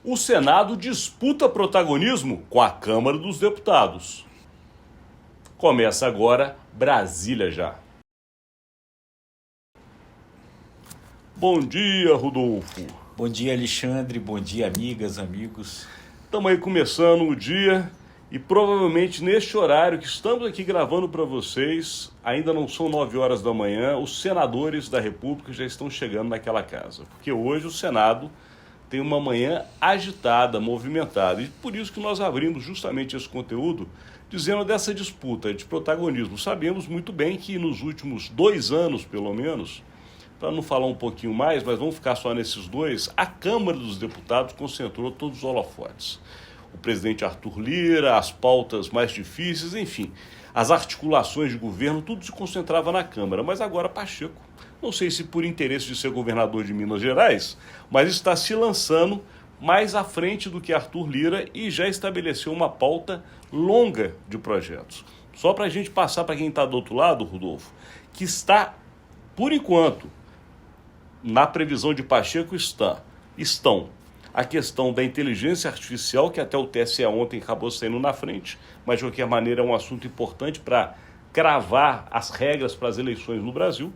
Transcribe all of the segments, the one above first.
O Senado disputa protagonismo com a Câmara dos Deputados. Começa agora Brasília Já. Bom dia, Rodolfo. Bom dia, Alexandre. Bom dia, amigas, amigos. Estamos aí começando o dia e provavelmente neste horário que estamos aqui gravando para vocês, ainda não são 9 horas da manhã, os senadores da República já estão chegando naquela casa. Porque hoje o Senado tem uma manhã agitada, movimentada. E por isso que nós abrimos justamente esse conteúdo, dizendo dessa disputa de protagonismo. Sabemos muito bem que nos últimos 2 anos, pelo menos, para não falar um pouquinho mais, mas vamos ficar só nesses dois, a Câmara dos Deputados concentrou todos os holofotes. O presidente Arthur Lira, as pautas mais difíceis, enfim, as articulações de governo, tudo se concentrava na Câmara. Mas agora Pacheco, não sei se por interesse de ser governador de Minas Gerais, mas está se lançando mais à frente do que Arthur Lira e já estabeleceu uma pauta longa de projetos. Só para a gente passar para quem está do outro lado, Rodolfo, que está, por enquanto, na previsão de Pacheco estão a questão da inteligência artificial, que até o TSE ontem acabou saindo na frente, mas de qualquer maneira é um assunto importante para cravar as regras para as eleições no Brasil,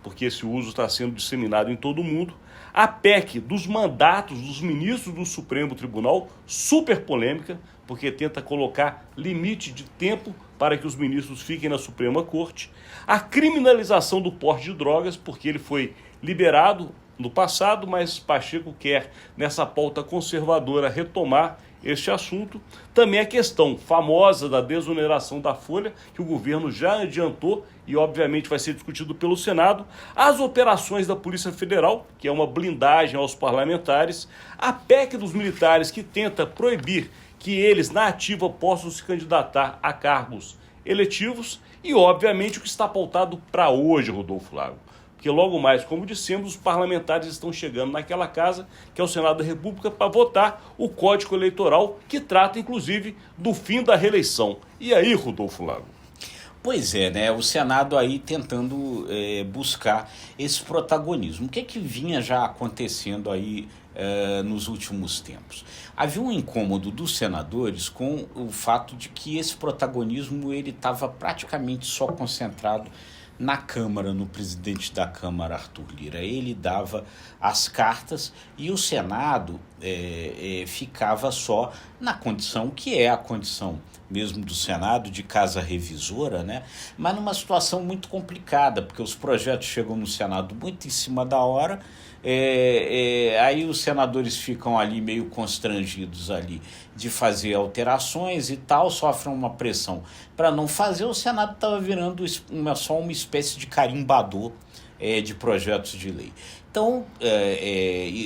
porque esse uso está sendo disseminado em todo o mundo. A PEC dos mandatos dos ministros do Supremo Tribunal, super polêmica, porque tenta colocar limite de tempo para que os ministros fiquem na Suprema Corte. A criminalização do porte de drogas, porque ele foi liberado no passado, mas Pacheco quer, nessa pauta conservadora, retomar este assunto. Também a questão famosa da desoneração da folha, que o governo já adiantou e obviamente vai ser discutido pelo Senado. As operações da Polícia Federal, que é uma blindagem aos parlamentares. A PEC dos militares, que tenta proibir que eles, na ativa, possam se candidatar a cargos eletivos. E, obviamente, o que está pautado para hoje, Rodolfo Lago. Porque logo mais, como dissemos, os parlamentares estão chegando naquela casa, que é o Senado da República, para votar o Código Eleitoral, que trata, inclusive, do fim da reeleição. E aí, Rodolfo Lago? Pois é, né? O Senado aí tentando buscar esse protagonismo. O que vinha já acontecendo aí nos últimos tempos? Havia um incômodo dos senadores com o fato de que esse protagonismo ele estava praticamente só concentrado na Câmara, no presidente da Câmara, Arthur Lira. Ele dava as cartas e o Senado ficava só na condição que é a condição mesmo do Senado, de casa revisora, né? Mas numa situação muito complicada, porque os projetos chegam no Senado muito em cima da hora, aí os senadores ficam ali meio constrangidos ali de fazer alterações e tal, sofrem uma pressão para não fazer. O Senado estava virando só uma espécie de carimbador de projetos de lei. Então,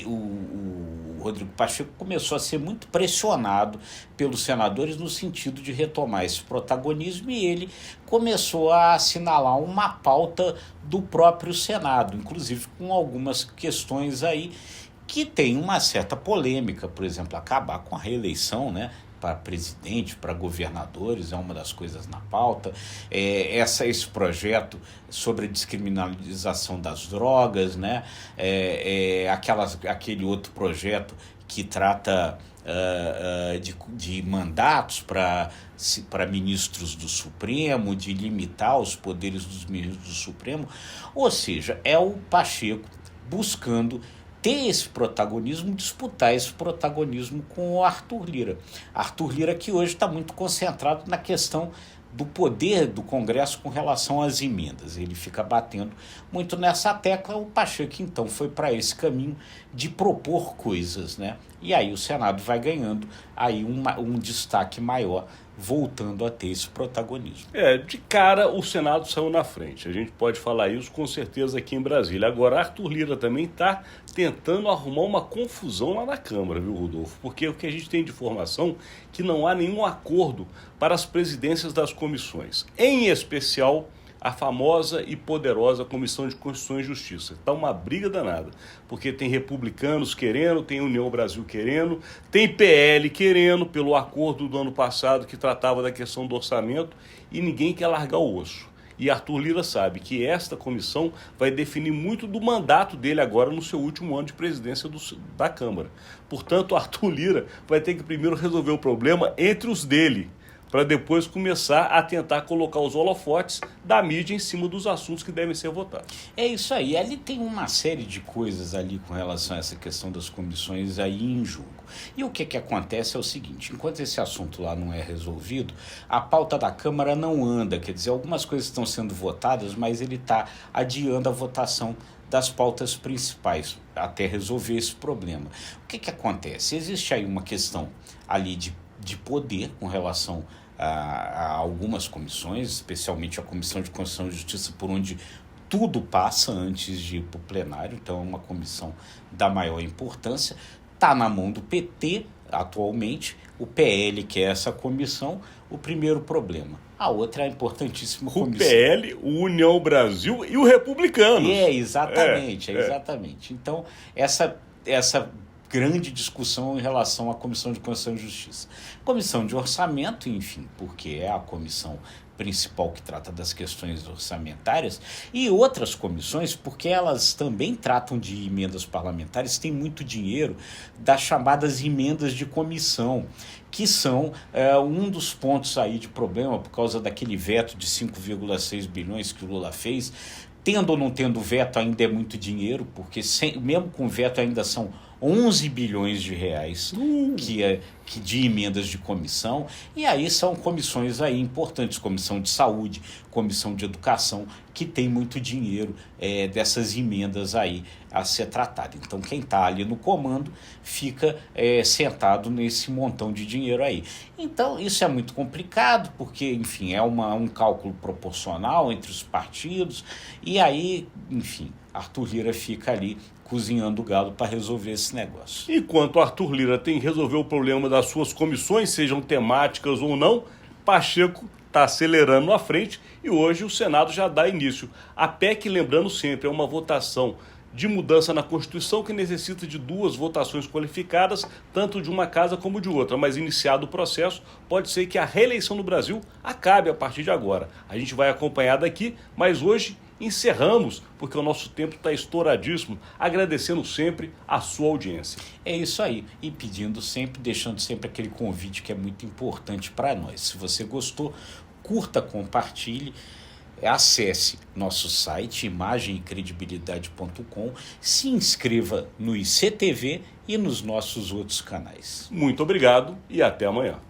o Rodrigo Pacheco começou a ser muito pressionado pelos senadores no sentido de retomar esse protagonismo e ele começou a assinalar uma pauta do próprio Senado, inclusive com algumas questões aí que tem uma certa polêmica, por exemplo, acabar com a reeleição, né? Para presidente, para governadores, é uma das coisas na pauta. Esse projeto sobre a descriminalização das drogas, né? Aquele outro projeto que trata de mandatos para ministros do Supremo, de limitar os poderes dos ministros do Supremo. Ou seja, é o Pacheco buscando ter esse protagonismo, disputar esse protagonismo com o Arthur Lira. Arthur Lira que hoje está muito concentrado na questão do poder do Congresso com relação às emendas. Ele fica batendo muito nessa tecla. O Pacheco, então, foi para esse caminho de propor coisas, né? E aí o Senado vai ganhando aí um destaque maior, voltando a ter esse protagonismo. De cara o Senado saiu na frente, a gente pode falar isso com certeza aqui em Brasília. Agora Arthur Lira também está tentando arrumar uma confusão lá na Câmara, viu, Rodolfo? Porque o que a gente tem de informação é que não há nenhum acordo para as presidências das comissões, em especial a famosa e poderosa Comissão de Constituição e Justiça. Está uma briga danada, porque tem republicanos querendo, tem União Brasil querendo, tem PL querendo, pelo acordo do ano passado que tratava da questão do orçamento, e ninguém quer largar o osso. E Arthur Lira sabe que esta comissão vai definir muito do mandato dele agora no seu último ano de presidência da Câmara. Portanto, Arthur Lira vai ter que primeiro resolver o problema entre os dele, para depois começar a tentar colocar os holofotes da mídia em cima dos assuntos que devem ser votados. É isso aí. Ali tem uma série de coisas ali com relação a essa questão das comissões aí em jogo. E o que acontece é o seguinte, enquanto esse assunto lá não é resolvido, a pauta da Câmara não anda, quer dizer, algumas coisas estão sendo votadas, mas ele está adiando a votação das pautas principais até resolver esse problema. O que acontece? Existe aí uma questão ali de poder com relação a algumas comissões, especialmente a Comissão de Constituição e Justiça, por onde tudo passa antes de ir para o plenário, então é uma comissão da maior importância, está na mão do PT atualmente, o PL que é essa comissão, o primeiro problema. A outra é a importantíssima comissão. O PL, o União Brasil e o Republicanos. Exatamente. Então, essa grande discussão em relação à Comissão de Constituição e Justiça. Comissão de Orçamento, enfim, porque é a comissão principal que trata das questões orçamentárias, e outras comissões, porque elas também tratam de emendas parlamentares, tem muito dinheiro das chamadas emendas de comissão, que são um dos pontos aí de problema por causa daquele veto de 5,6 bilhões que o Lula fez. Tendo ou não tendo veto, ainda é muito dinheiro, porque mesmo com veto ainda são 11 bilhões de reais que de emendas de comissão, e aí são comissões aí importantes, comissão de saúde, comissão de educação, que tem muito dinheiro dessas emendas aí a ser tratado. Então quem está ali no comando fica sentado nesse montão de dinheiro aí. Então isso é muito complicado, porque enfim, é um cálculo proporcional entre os partidos, e aí, enfim, Arthur Lira fica ali cozinhando o galo para resolver esse negócio. Enquanto Arthur Lira tem que resolver o problema das suas comissões, sejam temáticas ou não, Pacheco está acelerando à frente e hoje o Senado já dá início. A PEC, lembrando sempre, é uma votação de mudança na Constituição que necessita de 2 votações qualificadas, tanto de uma casa como de outra, mas iniciado o processo, pode ser que a reeleição no Brasil acabe a partir de agora. A gente vai acompanhar daqui, mas hoje encerramos, porque o nosso tempo está estouradíssimo, agradecendo sempre a sua audiência. É isso aí, e pedindo sempre, deixando sempre aquele convite que é muito importante para nós. Se você gostou, curta, compartilhe, acesse nosso site imagemecredibilidade.com, se inscreva no ICTV e nos nossos outros canais. Muito obrigado e até amanhã.